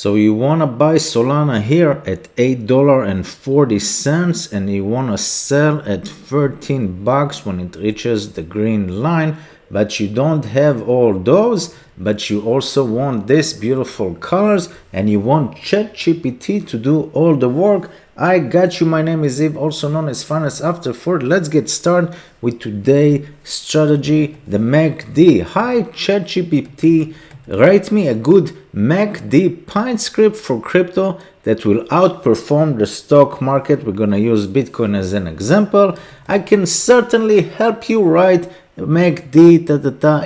So you want to buy Solana here at $8.40 and you want to sell at 13 bucks when it reaches the green line, but you don't have all those, but you also want these beautiful colors and you want ChatGPT to do all the work. I got you. My name is Eve, also known as Finance After 4. Let's get started with today's strategy, the MACD. Hi ChatGPT, write me a good MACD Pine script for crypto that will outperform the stock market. We're gonna use Bitcoin as an example. I can certainly help you write MACD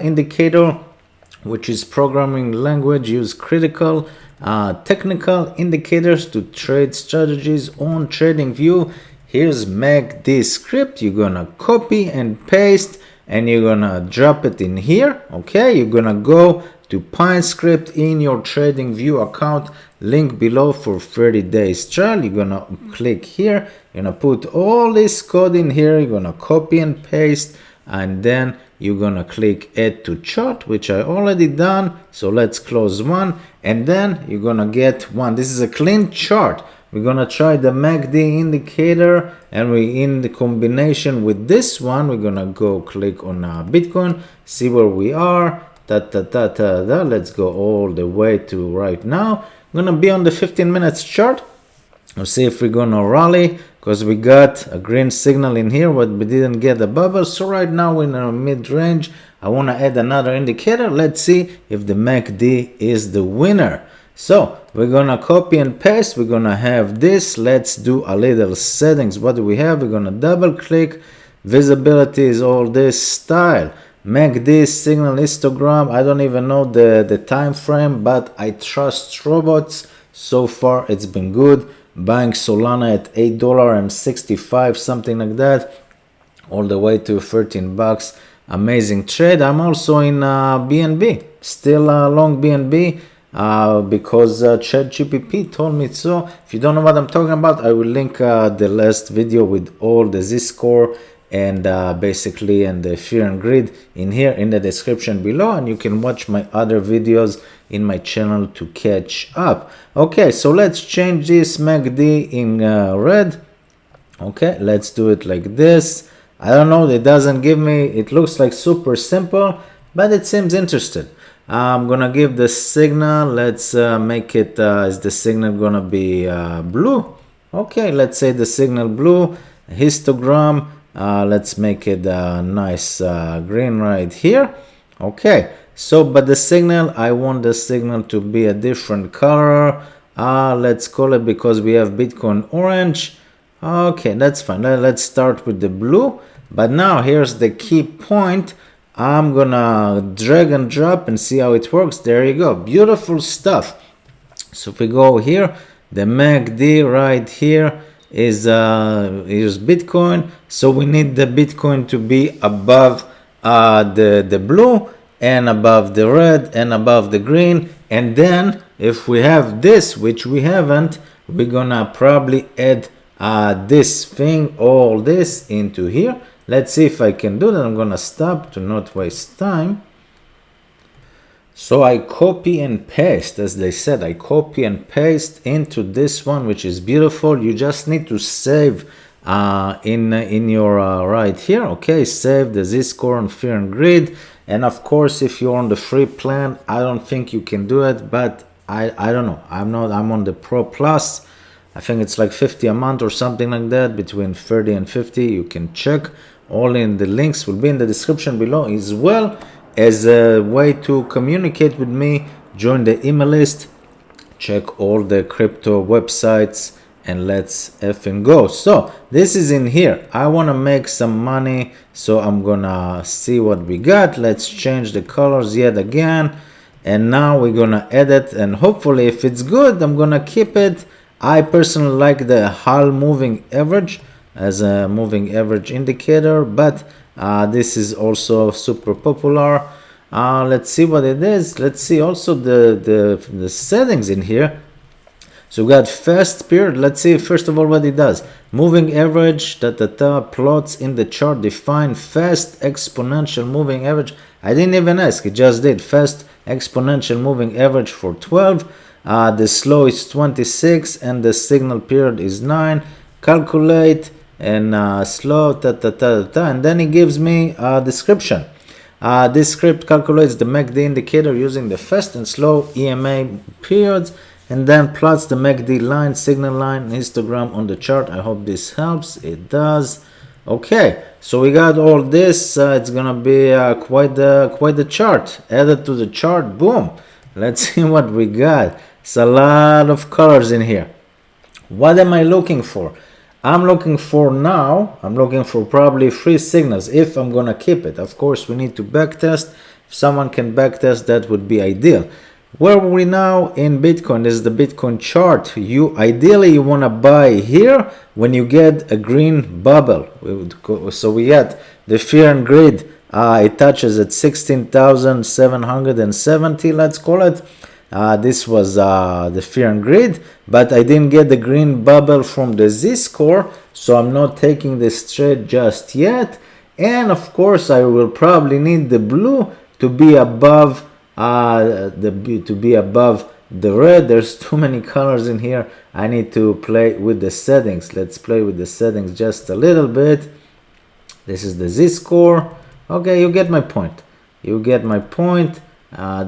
indicator, which is programming language. Use critical technical indicators to trade strategies on TradingView. Here's MACD script. You're gonna copy and paste and you're gonna drop it in here. Okay, you're gonna go to Pine script in your TradingView account, link below for 30 days trial. You're gonna click here, you're gonna put all this code in here, you're gonna copy and paste, and then you're gonna click add to chart, which I already done. So let's close one, and then you're gonna get one. This is a clean chart. We're gonna try the MACD indicator, and we in the combination with this one, we're gonna go click on Bitcoin, see where we are. Let's go all the way to right now. I'm gonna be on the 15 minutes chart. We'll see if we're gonna rally, because we got a green signal in here, but we didn't get a bubble. So right now we're in a mid-range. I want to add another indicator. Let's see if the MACD is the winner. So we're gonna copy and paste. We're gonna have this. Let's do a little settings. What do we have? We're gonna double click. Visibility is all this style. MACD signal histogram. I don't even know the time frame, but I trust robots. So far it's been good. Buying Solana at $8.65, something like that, all the way to 13 bucks. Amazing trade. I'm also in BNB, still long BNB, because ChatGPT told me so. If you don't know what I'm talking about, I will link the last video with all the Z-score and basically and the fear and greed in here in the description below, and you can watch my other videos in my channel to catch up. Okay, so let's change this MACD in red. Okay, let's do it like this. I don't know, it doesn't give me, it looks like super simple, but it seems interesting. I'm gonna give the signal. Let's make it is the signal gonna be blue? Okay, let's say the signal blue. Histogram, let's make it a nice green right here. Okay, so but the signal, I want the signal to be a different color. Let's call it, because we have Bitcoin orange. Okay, that's fine. Let's start with the blue. But now here's the key point. I'm gonna drag and drop and see how it works. There you go, beautiful stuff. So if we go here, the MACD right here is here's Bitcoin. So we need the Bitcoin to be above the blue and above the red and above the green. And then if we have this, which we haven't, we're gonna probably add this thing, all this into here. Let's see if I can do that. I'm gonna stop to not waste time. So I copy and paste, as they said, I copy and paste into this one, which is beautiful. You just need to save in your right here. Okay, save the Z-score on fear and greed. And of course, if you're on the free plan, I don't think you can do it, but I don't know. I'm on the Pro Plus. I think it's like 50 a month or something like that, between 30 and 50. You can check. All in the links will be in the description below, as well as a way to communicate with me. Join the email list, check all the crypto websites, and let's effing go. So this is in here. I want to make some money, so I'm gonna see what we got. Let's change the colors yet again, and now we're gonna edit, and hopefully if it's good, I'm gonna keep it. I personally like the HAL moving average as a moving average indicator, but this is also super popular. Let's see what it is. Let's see also the settings in here. So we got fast period. Let's see first of all what it does. Moving average, plots in the chart define fast exponential moving average. I didn't even ask, it just did. Fast exponential moving average for 12. The slow is 26 and the signal period is 9. Calculate and slow, and then it gives me a description. This script calculates the MACD indicator using the fast and slow EMA periods, and then plots the MACD line, signal line, histogram on the chart. I hope this helps. It does. Okay, so we got all this. It's gonna be quite the chart. Added to the chart. Boom. Let's see what we got. It's a lot of colors in here. What am I looking for? I'm looking for probably 3 signals if I'm gonna keep it. Of course, we need to backtest. If someone can backtest, that would be ideal. Where are we now in Bitcoin? This is the Bitcoin chart. Ideally you wanna buy here when you get a green bubble. So we got the fear and greed. It touches at 16,770. Let's call it. This was the fear and greed, but I didn't get the green bubble from the Z-score, so I'm not taking this trade just yet. And of course, I will probably need the blue to be above the red. There's too many colors in here. I need to play with the settings. Let's play with the settings just a little bit. This is the Z-score. Okay, you get my point.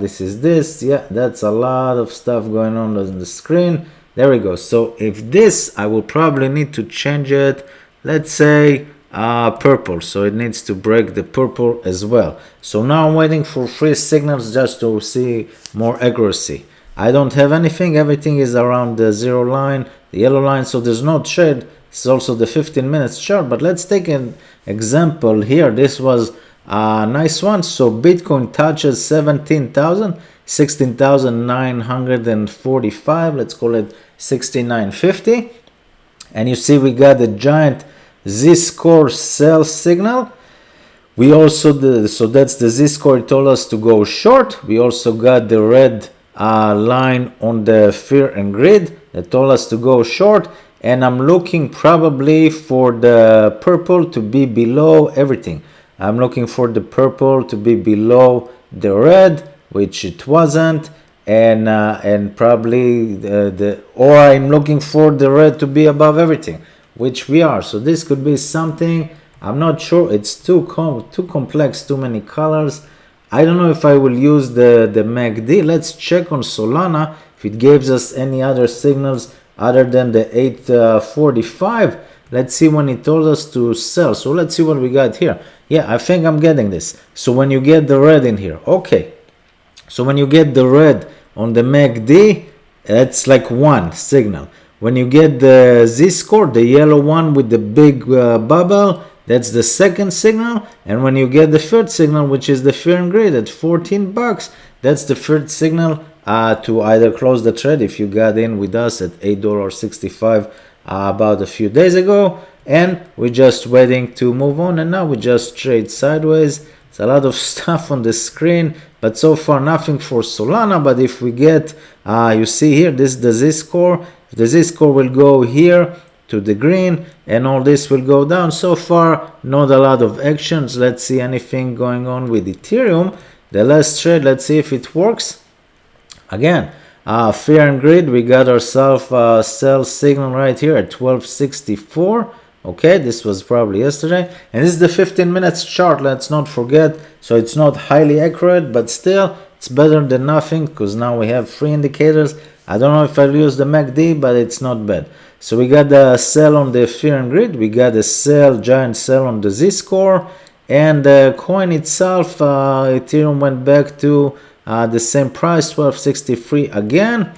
This is this. Yeah, that's a lot of stuff going on the screen. There we go. So if this, I will probably need to change it. Let's say purple. So it needs to break the purple as well. So now I'm waiting for 3 signals just to see more accuracy. I don't have anything. Everything is around the 0 line, the yellow line. So there's no trade. It's also the 15 minutes chart. But let's take an example here. This was a nice one. So Bitcoin touches 17,000, 16,945. Let's call it 6950. And you see we got a giant Z-score sell signal. We also so that's the Z-score. It told us to go short. We also got the red line on the fear and greed that told us to go short. And I'm looking probably for the purple to be below everything. I'm looking for the purple to be below the red, which it wasn't, and probably or I'm looking for the red to be above everything, which we are. So this could be something. I'm not sure. It's too complex, too many colors. I don't know if I will use the MACD. Let's check on Solana if it gives us any other signals other than the 845. Let's see when it told us to sell. So let's see what we got here. Yeah, I think I'm getting this. So when you get the red in here, okay. So when you get the red on the MACD, that's like one signal. When you get the Z-score, the yellow one with the big bubble, that's the second signal. And when you get the third signal, which is the fear and greed at 14 bucks, that's the third signal to either close the trade if you got in with us at $8.65 about a few days ago, and we're just waiting to move on. And now we just trade sideways. It's a lot of stuff on the screen, but so far nothing for Solana. But if we get you see here, this is the Z-score. The Z-score will go here to the green and all this will go down. So far not a lot of actions. Let's see anything going on with Ethereum. The last trade, let's see if it works. Again, fear and greed, we got ourselves a sell signal right here at 1264. Okay, this was probably yesterday, and this is the 15 minutes chart. Let's not forget. So it's not highly accurate, but still it's better than nothing, because now we have 3 indicators. I don't know if I'll use the MACD, but it's not bad. So we got the sell on the fear and greed, we got a sell, giant sell on the Z-score, and the coin itself, Ethereum went back to the same price, 1263 again,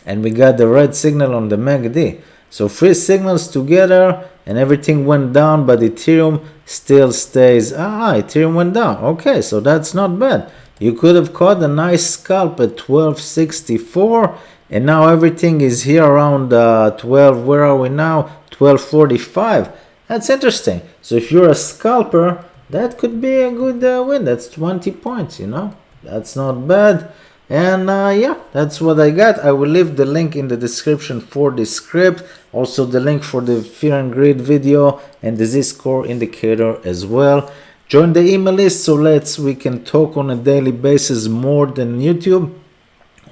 and we got the red signal on the MACD. So 3 signals together and everything went down, but Ethereum still stays. Ethereum went down. Okay, so that's not bad. You could have caught a nice scalp at 1264, and now everything is here around 12. Where are we now? 1245. That's interesting. So if you're a scalper, that could be a good win. That's 20 points, you know. That's not bad. And yeah, that's what I got. I will leave the link in the description for this script. Also the link for the fear and greed video and the Z-score indicator as well. Join the email list so we can talk on a daily basis more than YouTube.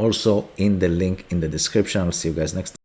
also in the link in the description. I'll see you guys next time.